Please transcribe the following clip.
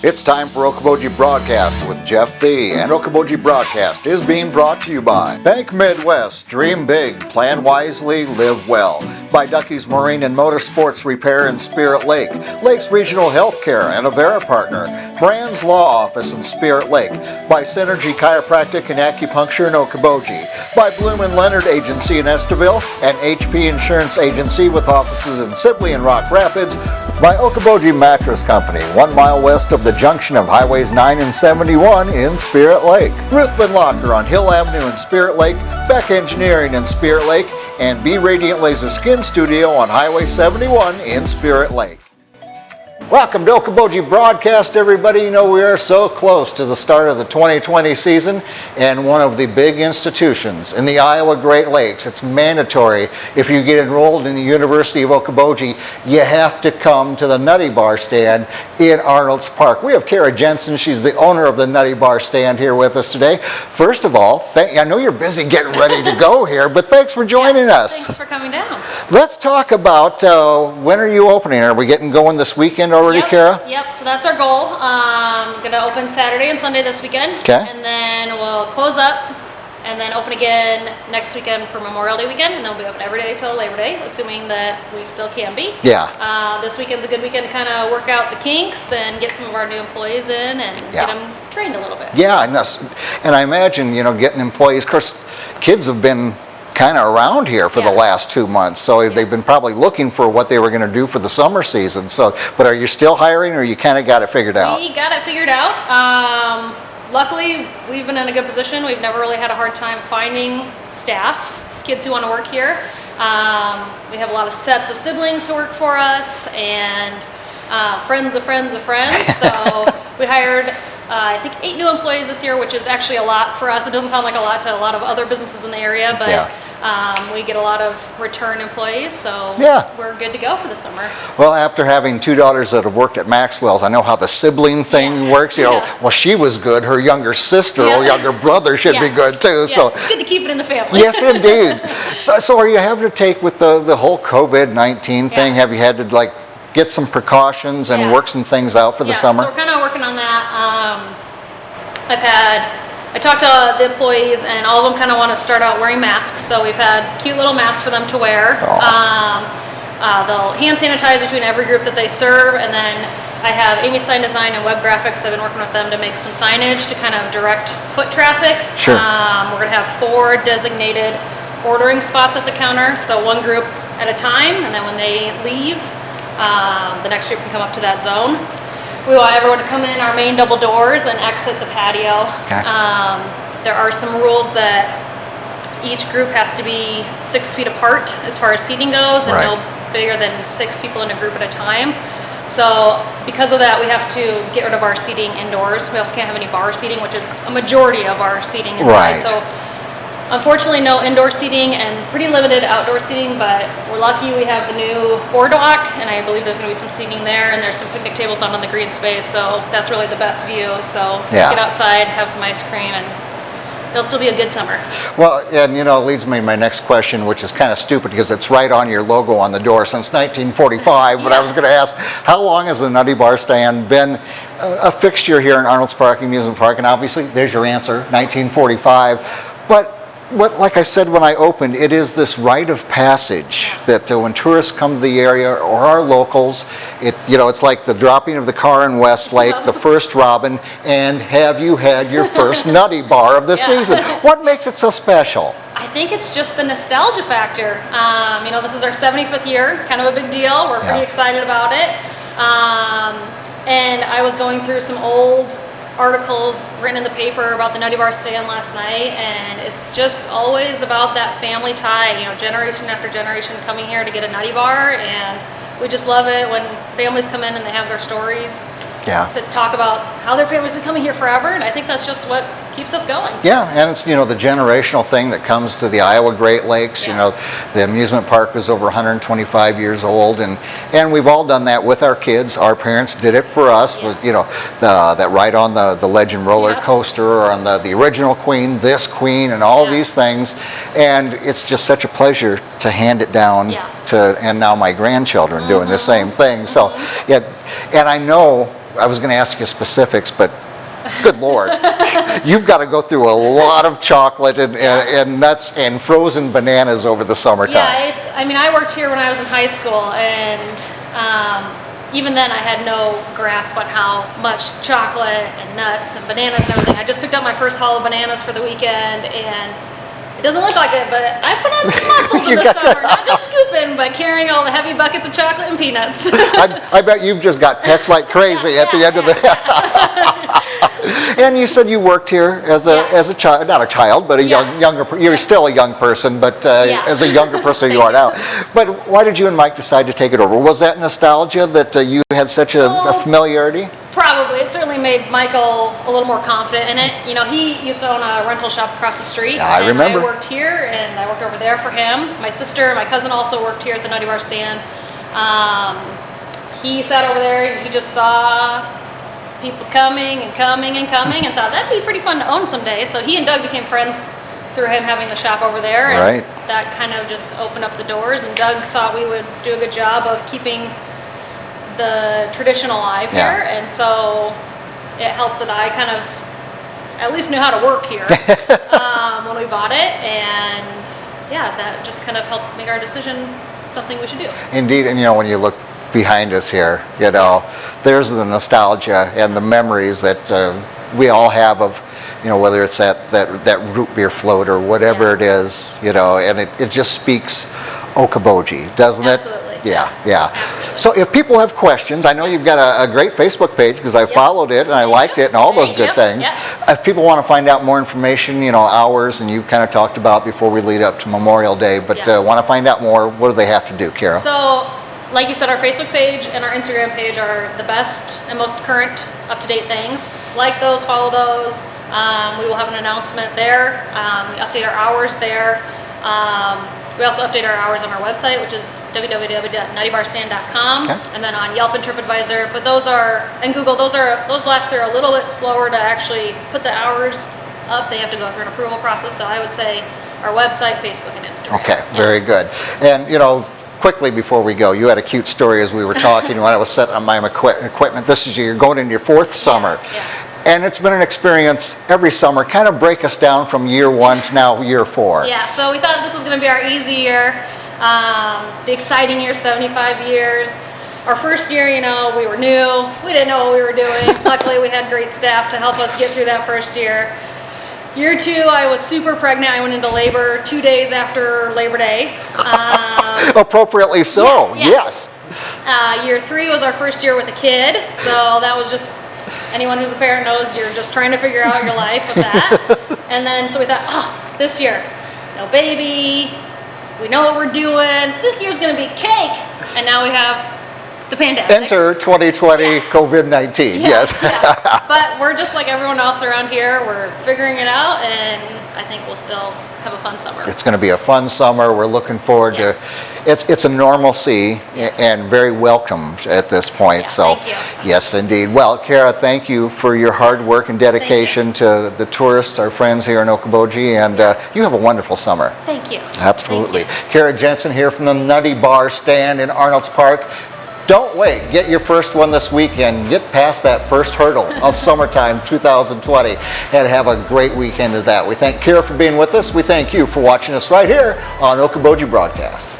It's time for Okoboji Broadcast with Jeff Thee, and Okoboji Broadcast is being brought to you by Bank Midwest, Dream Big, Plan Wisely, Live Well, by Ducky's Marine and Motorsports Repair in Spirit Lake, Lakes Regional Healthcare and Avera Partner, Brand's Law Office in Spirit Lake, by Synergy Chiropractic and Acupuncture in Okoboji, by Bloom and Leonard Agency in Estaville, and HP Insurance Agency with offices in Sibley and Rock Rapids, by Okoboji Mattress Company, 1 mile west of the junction of Highways 9 and 71 in Spirit Lake, Ruthven Locker on Hill Avenue in Spirit Lake, Beck Engineering in Spirit Lake, and B Radiant Laser Skin Studio on Highway 71 in Spirit Lake. Welcome to Okoboji Broadcast, everybody. You know, we are so close to the start of the 2020 season, and one of the big institutions in the Iowa Great Lakes. It's mandatory if you get enrolled in the University of Okoboji, you have to come to the Nutty Bar Stand in Arnold's Park. We have Kira Jensen. She's the owner of the Nutty Bar Stand here with us today. First of all, I know you're busy getting ready to go here, but thanks for joining us. Thanks for coming down. Let's talk about when are you opening? Are we getting going this weekend already, Kira? Yep, so that's our goal. Going to open Saturday and Sunday this weekend. Okay. And then we'll close up and then open again next weekend for Memorial Day weekend, and then we'll be open every day till Labor Day, assuming that we still can be. Yeah. This weekend's a good weekend to kind of work out the kinks and get some of our new employees in and get them trained a little bit. Yeah, and I imagine, you know, getting employees, of course, kids have been kind of around here for the last 2 months, so they've been probably looking for what they were going to do for the summer season. So, but are you still hiring, or you kind of got it figured out? We got it figured out. Luckily, we've been in a good position. We've never really had a hard time finding staff, kids who want to work here. We have a lot of sets of siblings who work for us, and friends of friends of friends. So we hired I think 8 new employees this year, which is actually a lot for us. It doesn't sound like a lot to a lot of other businesses in the area, but we get a lot of return employees, so we're good to go for the summer. Well, after having 2 daughters that have worked at Maxwell's, I know how the sibling thing works. You know, well, she was good. Her younger sister or younger brother should be good too. Yeah, so it's good to keep it in the family. Yes, indeed. So are you having to take with the whole COVID-19 thing? Have you had to get some precautions and work some things out for the summer? So we're kind of working on that. I talked to the employees, and all of them kind of want to start out wearing masks. So we've had cute little masks for them to wear. They'll hand sanitize between every group that they serve, and then I have Amy Sign Design and Web Graphics. I've been working with them to make some signage to kind of direct foot traffic. Sure. We're going to have 4 designated ordering spots at the counter, so one group at a time, and then when they leave, the next group can come up to that zone. We want everyone to come in our main double doors and exit the patio. Okay. There are some rules that each group has to be 6 feet apart as far as seating goes, and no bigger than 6 people in a group at a time. So because of that, we have to get rid of our seating indoors. We also can't have any bar seating, which is a majority of our seating inside. So unfortunately, no indoor seating and pretty limited outdoor seating, but we're lucky we have the new boardwalk, and I believe there's going to be some seating there, and there's some picnic tables out on the green space, so that's really the best view. So get outside, have some ice cream, and it'll still be a good summer. Well, and it leads me to my next question, which is kind of stupid because it's right on your logo on the door since 1945, but I was going to ask, how long has the Nutty Bar Stand been a fixture here in Arnold's Park Amusement Park? And obviously, there's your answer, 1945. But like I said when I opened, it is this rite of passage that when tourists come to the area or our locals, it's like the dropping of the car in Westlake, the first robin, and have you had your first Nutty Bar of the season? What makes it so special? I think it's just the nostalgia factor. This is our 75th year, kind of a big deal. We're pretty excited about it. And I was going through some old articles written in the paper about the Nutty Bar Stand last night, and it's just always about that family tie, generation after generation coming here to get a Nutty Bar, and we just love it when families come in and they have their stories to talk about how their family's been coming here forever, and I think that's just what keeps us going. Yeah, and it's the generational thing that comes to the Iowa Great Lakes. The amusement park was over 125 years old, and we've all done that with our kids. Our parents did it for us. Was that ride on the Legend roller coaster, or on the original Queen, this Queen, and all these things, and it's just such a pleasure to hand it down to, and now my grandchildren doing the same thing. So and I know I was going to ask you specifics, but good Lord, you've got to go through a lot of chocolate and nuts and frozen bananas over the summertime. Yeah, I worked here when I was in high school, and even then I had no grasp on how much chocolate and nuts and bananas and everything. I just picked up my first haul of bananas for the weekend, and it doesn't look like it, but I put on some muscles in the summer. Not just scooping, but carrying all the heavy buckets of chocolate and peanuts. I bet you've just got pecs like crazy at the end of the... And you said you worked here as a child, not a child, but a younger. You're still a young person, but as a younger person you are now. But why did you and Mike decide to take it over? Was that nostalgia that you had such a familiarity? Probably. It certainly made Michael a little more confident in it. You know, he used to own a rental shop across the street. I remember. I worked here, and I worked over there for him. My sister, my cousin also worked here at the Nutty Bar Stand. He sat over there. He just saw people coming and coming and coming, and thought that'd be pretty fun to own someday. So he and Doug became friends through him having the shop over there, and that kind of just opened up the doors. And Doug thought we would do a good job of keeping the tradition alive here, and so it helped that I kind of at least knew how to work here when we bought it, and that just kind of helped make our decision something we should do. Indeed, and when you look behind us here, there's the nostalgia and the memories that we all have of, whether it's that root beer float or whatever it is, and it just speaks Okoboji, doesn't it? Absolutely. Yeah. Absolutely. So if people have questions, I know you've got a great Facebook page because I followed it and I liked it and all those good things. If people want to find out more information, hours, and you've kind of talked about before we lead up to Memorial Day, but want to find out more, what do they have to do, Kira? So, like you said, our Facebook page and our Instagram page are the best and most current, up-to-date things. Like those, follow those. We will have an announcement there. We update our hours there. We also update our hours on our website, which is www.nuttybarstand.com, and then on Yelp and TripAdvisor. But those are, and Google, those last, they're a little bit slower to actually put the hours up. They have to go through an approval process. So I would say our website, Facebook, and Instagram. Okay, very good. And quickly before we go, you had a cute story as we were talking when I was setting up my equipment. You're going into your fourth summer. And it's been an experience every summer. Kind of break us down from year one to now year 4. Yeah, so we thought this was going to be our easy year, the exciting year, 75 years. Our first year, we were new. We didn't know what we were doing. Luckily, we had great staff to help us get through that first year. Year 2, I was super pregnant. I went into labor 2 days after Labor Day. Appropriately so, yes. Year 3 was our first year with a kid, so that was just... Anyone who's a parent knows you're just trying to figure out your life with that. And then, so we thought, this year, no baby, we know what we're doing, this year's gonna be cake. And now we have the pandemic. Enter 2020 COVID-19, yes. But we're just like everyone else around here, we're figuring it out, and I think we'll still have a fun summer. It's gonna be a fun summer. We're looking forward to, it's a normalcy and very welcomed at this point. So, thank you. Yes, indeed. Well, Kara, thank you for your hard work and dedication to the tourists, our friends here in Okoboji, and you have a wonderful summer. Thank you. Absolutely. Thank you. Kira Jensen here from the Nutty Bar Stand in Arnold's Park. Don't wait. Get your first one this weekend. Get past that first hurdle of summertime 2020 and have a great weekend as that. We thank Kira for being with us. We thank you for watching us right here on Okoboji Broadcast.